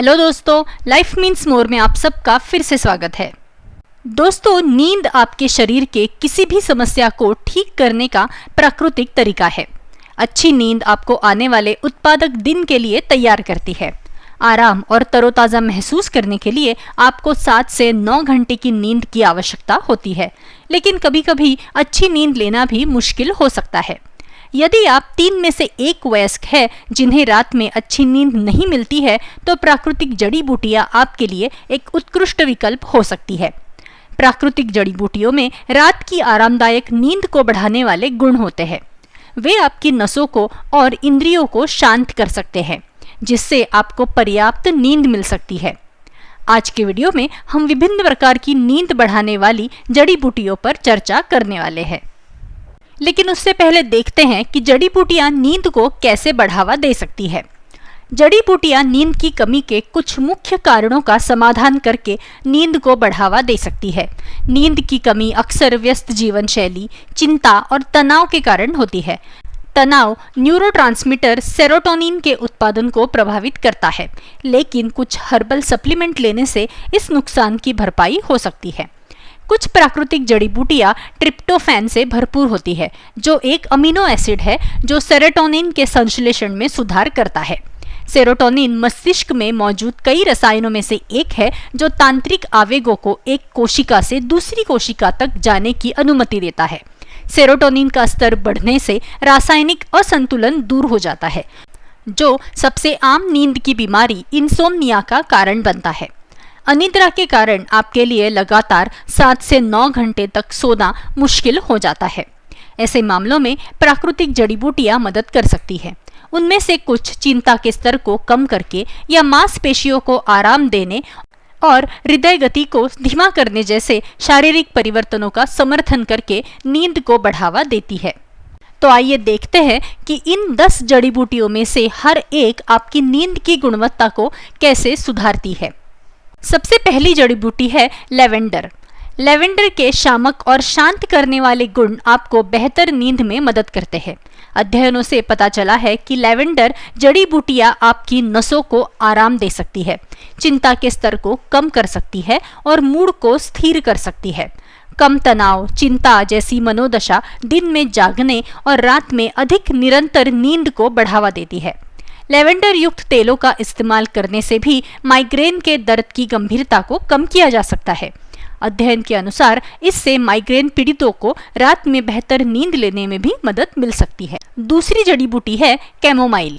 Hello दोस्तों, life means more में आप सबका फिर से स्वागत है। दोस्तों, नींद आपके शरीर के किसी भी समस्या को ठीक करने का प्राकृतिक तरीका है। अच्छी नींद आपको आने वाले उत्पादक दिन के लिए तैयार करती है। आराम और तरोताज़ा महसूस करने के लिए आपको 7 से 9 घंटे की नींद की आवश्यकता होती है, लेकिन कभी कभी अच्छी नींद लेना भी मुश्किल हो सकता है। यदि आप 3 में से 1 वयस्क है जिन्हें रात में अच्छी नींद नहीं मिलती है, तो प्राकृतिक जड़ी बूटियां आपके लिए एक उत्कृष्ट विकल्प हो सकती है। प्राकृतिक जड़ी बूटियों में रात की आरामदायक नींद को बढ़ाने वाले गुण होते हैं। वे आपकी नसों को और इंद्रियों को शांत कर सकते हैं, जिससे आपको पर्याप्त नींद मिल सकती है। आज के वीडियो में हम विभिन्न प्रकार की नींद बढ़ाने वाली जड़ी बूटियों पर चर्चा करने वाले हैं। लेकिन उससे पहले देखते हैं कि जड़ी बूटियां नींद को कैसे बढ़ावा दे सकती है। जड़ी बूटियां नींद की कमी के कुछ मुख्य कारणों का समाधान करके नींद को बढ़ावा दे सकती है। नींद की कमी अक्सर व्यस्त जीवन शैली, चिंता और तनाव के कारण होती है। तनाव न्यूरोट्रांसमीटर सेरोटोनिन के उत्पादन को प्रभावित करता है, लेकिन कुछ हर्बल सप्लीमेंट लेने से इस नुकसान की भरपाई हो सकती है। कुछ प्राकृतिक जड़ी बूटियां ट्रिप्टोफैन से भरपूर होती है, जो एक अमीनो एसिड है जो सेरोटोनिन के संश्लेषण में सुधार करता है। सेरोटोनिन मस्तिष्क में मौजूद कई रसायनों में से एक है जो तांत्रिक आवेगों को एक कोशिका से दूसरी कोशिका तक जाने की अनुमति देता है। सेरोटोनिन का स्तर बढ़ने से रासायनिक असंतुलन दूर हो जाता है, जो सबसे आम नींद की बीमारी इंसोम्निया का कारण बनता है। अनिद्रा के कारण आपके लिए लगातार 7 से 9 घंटे तक सोना मुश्किल हो जाता है। ऐसे मामलों में प्राकृतिक जड़ी बूटियां मदद कर सकती है। उनमें से कुछ चिंता के स्तर को कम करके या मांसपेशियों को आराम देने और हृदय गति को धीमा करने जैसे शारीरिक परिवर्तनों का समर्थन करके नींद को बढ़ावा देती है। तो आइए देखते हैं कि इन 10 जड़ी बूटियों में से हर एक आपकी नींद की गुणवत्ता को कैसे सुधारती है। सबसे पहली जड़ी बूटी है लेवेंडर। लेवेंडर के शामक और शांत करने वाले गुण आपको बेहतर नींद में मदद करते हैं। अध्ययनों से पता चला है कि लेवेंडर जड़ी बूटियां आपकी नसों को आराम दे सकती है, चिंता के स्तर को कम कर सकती है और मूड को स्थिर कर सकती है। कम तनाव, चिंता जैसी मनोदशा दिन में जागने और रात में अधिक निरंतर नींद को बढ़ावा देती है। लेवेंडर युक्त तेलों का इस्तेमाल करने से भी माइग्रेन के दर्द की गंभीरता को कम किया जा सकता है। अध्ययन के अनुसार इससे माइग्रेन पीड़ितों को रात में बेहतर नींद लेने में भी मदद मिल सकती है। दूसरी जड़ी बूटी है कैमोमाइल।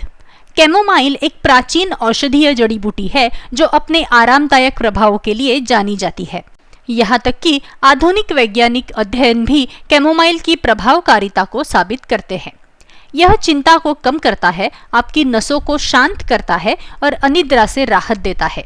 कैमोमाइल एक प्राचीन औषधीय जड़ी बूटी है जो अपने आरामदायक प्रभावों के लिए जानी जाती है। यहाँ तक कि आधुनिक वैज्ञानिक अध्ययन भी कैमोमाइल की प्रभावकारिता को साबित करते हैं। यह चिंता को कम करता है, आपकी नसों को शांत करता है और अनिद्रा से राहत देता है।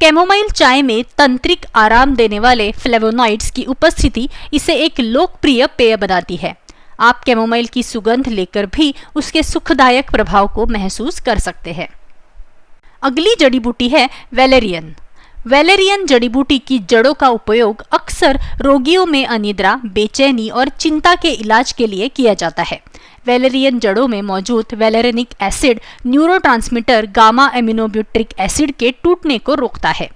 कैमोमाइल चाय में तंत्रिक आराम देने वाले फ्लेवोनॉइड्स की उपस्थिति इसे एक लोकप्रिय पेय बनाती है। आप कैमोमाइल की सुगंध लेकर भी उसके सुखदायक प्रभाव को महसूस कर सकते हैं। अगली जड़ी बूटी है वैलेरियन। वैलेरियन जड़ी बूटी की जड़ों का उपयोग अक्सर रोगियों में अनिद्रा, बेचैनी और चिंता के इलाज के लिए किया जाता है। वैलेरियन जड़ों में मौजूद valerenic acid neurotransmitter gamma aminobutyric acid के टूटने को रोकता है।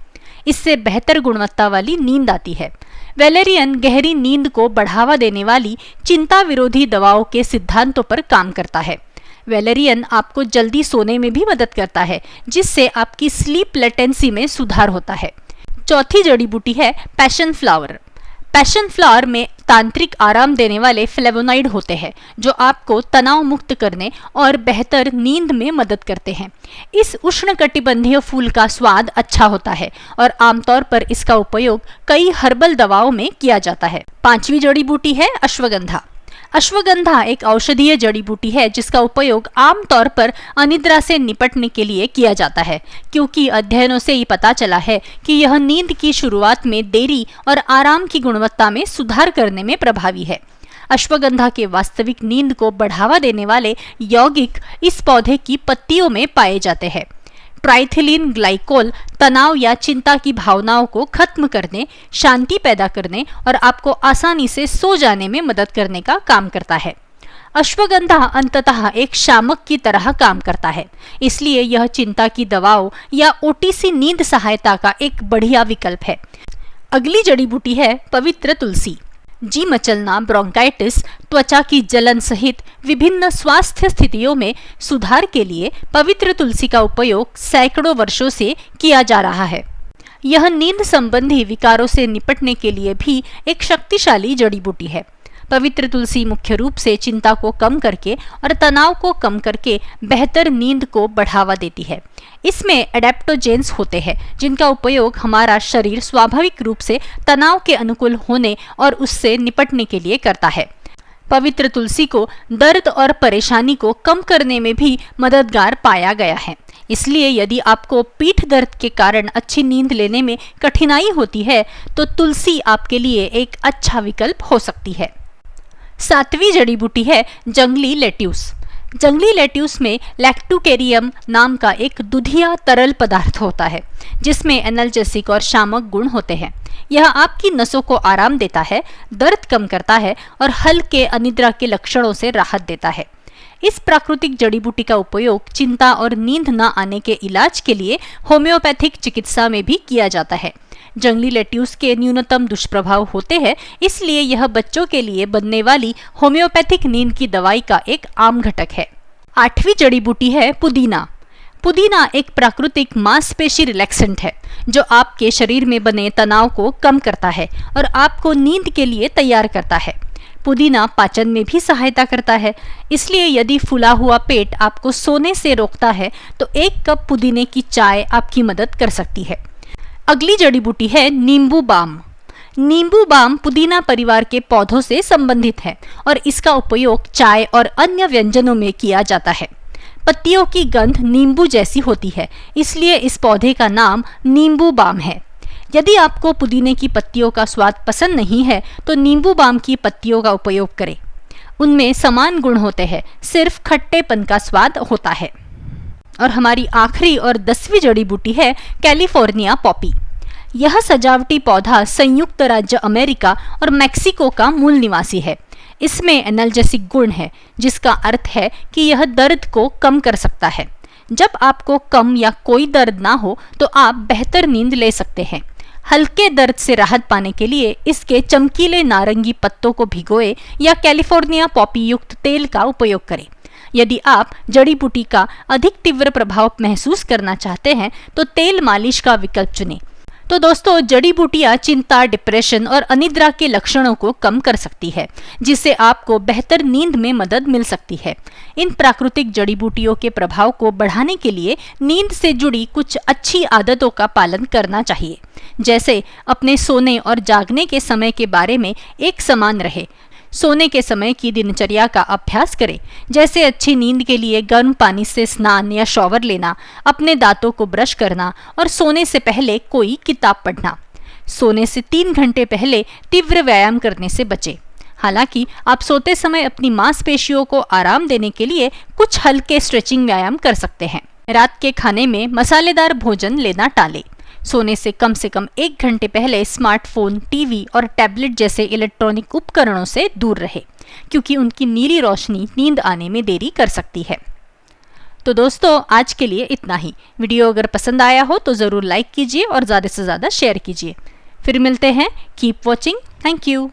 इससे बेहतर गुणवत्ता वाली नींद आती है। वैलेरियन गहरी नींद को बढ़ावा देने वाली चिंता विरोधी दवाओं के सिद्धांतों पर काम करता है। वैलेरियन आपको जल्दी सोने में भी मदद करता है, जिससे आपकी स्लीप लेटेंसी में सुधार होता है। चौथी जड़ी बूटी है पैशन फ्लावर। पैशन फ्लावर में तांत्रिक आराम देने वाले फ्लेवोनॉइड होते हैं, जो आपको तनाव मुक्त करने और बेहतर नींद में मदद करते हैं। इस उष्णकटिबंधीय फूल का स्वाद अच्छा होता है और आमतौर पर इसका उपयोग कई हर्बल दवाओं में किया जाता है। 5वीं जड़ी बूटी है अश्वगंधा। अश्वगंधा एक औषधीय जड़ी बूटी है जिसका उपयोग आमतौर पर अनिद्रा से निपटने के लिए किया जाता है, क्योंकि अध्ययनों से ये पता चला है कि यह नींद की शुरुआत में देरी और आराम की गुणवत्ता में सुधार करने में प्रभावी है। अश्वगंधा के वास्तविक नींद को बढ़ावा देने वाले यौगिक इस पौधे की पत्तियों में पाए जाते हैं। ट्राइथिलीन ग्लाइकोल तनाव या चिंता की भावनाओं को खत्म करने, शांति पैदा करने और आपको आसानी से सो जाने में मदद करने का काम करता है। अश्वगंधा अंततः एक शामक की तरह काम करता है, इसलिए यह चिंता की दवाओं या ओटीसी नींद सहायता का एक बढ़िया विकल्प है। अगली जड़ी बूटी है पवित्र तुलसी। जी मचलना, ब्रोंकाइटिस, त्वचा की जलन सहित विभिन्न स्वास्थ्य स्थितियों में सुधार के लिए पवित्र तुलसी का उपयोग सैकड़ों वर्षों से किया जा रहा है। यह नींद संबंधी विकारों से निपटने के लिए भी एक शक्तिशाली जड़ी बूटी है। पवित्र तुलसी मुख्य रूप से चिंता को कम करके और तनाव को कम करके बेहतर नींद को बढ़ावा देती है। इसमें एडेप्टोजेंस होते हैं जिनका उपयोग हमारा शरीर स्वाभाविक रूप से तनाव के अनुकूल होने और उससे निपटने के लिए करता है। पवित्र तुलसी को दर्द और परेशानी को कम करने में भी मददगार पाया गया है। इसलिए यदि आपको पीठ दर्द के कारण अच्छी नींद लेने में कठिनाई होती है तो तुलसी आपके लिए एक अच्छा विकल्प हो सकती है। 7वीं जड़ी बूटी है जंगली लेट्यूस। जंगली लेट्यूस में लैक्टुकेरियम नाम का एक दुधिया तरल पदार्थ होता है जिसमें एनाल्जेसिक और शामक गुण होते हैं। यह आपकी नसों को आराम देता है, दर्द कम करता है और हल्के अनिद्रा के लक्षणों से राहत देता है। इस प्राकृतिक जड़ी बूटी का उपयोग चिंता और नींद न आने के इलाज के लिए होम्योपैथिक चिकित्सा में भी किया जाता है। जंगली लेट्यूस के न्यूनतम दुष्प्रभाव होते हैं, इसलिए यह बच्चों के लिए बनने वाली होम्योपैथिक नींद की दवाई का एक आम घटक है। 8वीं जड़ी बूटी है पुदीना। पुदीना एक प्राकृतिक मांसपेशी रिलैक्सेंट है जो आपके शरीर में बने तनाव को कम करता है और आपको नींद के लिए तैयार करता है। पुदीना पाचन में भी सहायता करता है, इसलिए यदि फूला हुआ पेट आपको सोने से रोकता है तो 1 कप पुदीने की चाय आपकी मदद कर सकती है। अगली जड़ी बूटी है नींबू बाम। नींबू बाम पुदीना परिवार के पौधों से संबंधित है और इसका उपयोग चाय और अन्य व्यंजनों में किया जाता है। पत्तियों की गंध नींबू जैसी होती है, इसलिए इस पौधे का नाम नींबू बाम है। यदि आपको पुदीने की पत्तियों का स्वाद पसंद नहीं है तो नींबू बाम की पत्तियों का उपयोग करें। उनमें समान गुण होते हैं, सिर्फ खट्टेपन का स्वाद होता है। और हमारी आखिरी और 10वीं जड़ी बूटी है कैलिफोर्निया पॉपी। यह सजावटी पौधा संयुक्त राज्य अमेरिका और मैक्सिको का मूल निवासी है। इसमें एनाल्जेसिक गुण है, जिसका अर्थ है कि यह दर्द को कम कर सकता है। जब आपको कम या कोई दर्द ना हो तो आप बेहतर नींद ले सकते हैं। हल्के दर्द से राहत पाने के लिए इसके चमकीले नारंगी पत्तों को भिगोए या कैलिफोर्निया पॉपी युक्त तेल का उपयोग करें। यदि आप जड़ी बूटी का अधिक तीव्र प्रभाव महसूस करना चाहते हैं तो तेल मालिश का विकल्प चुनें। तो दोस्तों, जड़ी बूटियां चिंता, डिप्रेशन और अनिद्रा के लक्षणों को कम कर सकती है, जिससे आपको बेहतर नींद में मदद मिल सकती है। इन प्राकृतिक जड़ी बूटियों के प्रभाव को बढ़ाने के लिए नींद से जुड़ी कुछ अच्छी आदतों का पालन करना चाहिए, जैसे अपने सोने और जागने के समय के बारे में एक समान रहे। सोने के समय की दिनचर्या का अभ्यास करें, जैसे अच्छी नींद के लिए गर्म पानी से स्नान या शॉवर लेना, अपने दांतों को ब्रश करना और सोने से पहले कोई किताब पढ़ना। सोने से 3 घंटे पहले तीव्र व्यायाम करने से बचें। हालांकि आप सोते समय अपनी मांसपेशियों को आराम देने के लिए कुछ हल्के स्ट्रेचिंग व्यायाम कर सकते हैं। रात के खाने में मसालेदार भोजन लेना टालें। सोने से कम 1 घंटे पहले स्मार्टफोन, टीवी और टैबलेट जैसे इलेक्ट्रॉनिक उपकरणों से दूर रहे, क्योंकि उनकी नीली रोशनी नींद आने में देरी कर सकती है। तो दोस्तों, आज के लिए इतना ही। वीडियो अगर पसंद आया हो तो ज़रूर लाइक कीजिए और ज़्यादा से ज़्यादा शेयर कीजिए। फिर मिलते हैं। Keep watching. Thank you.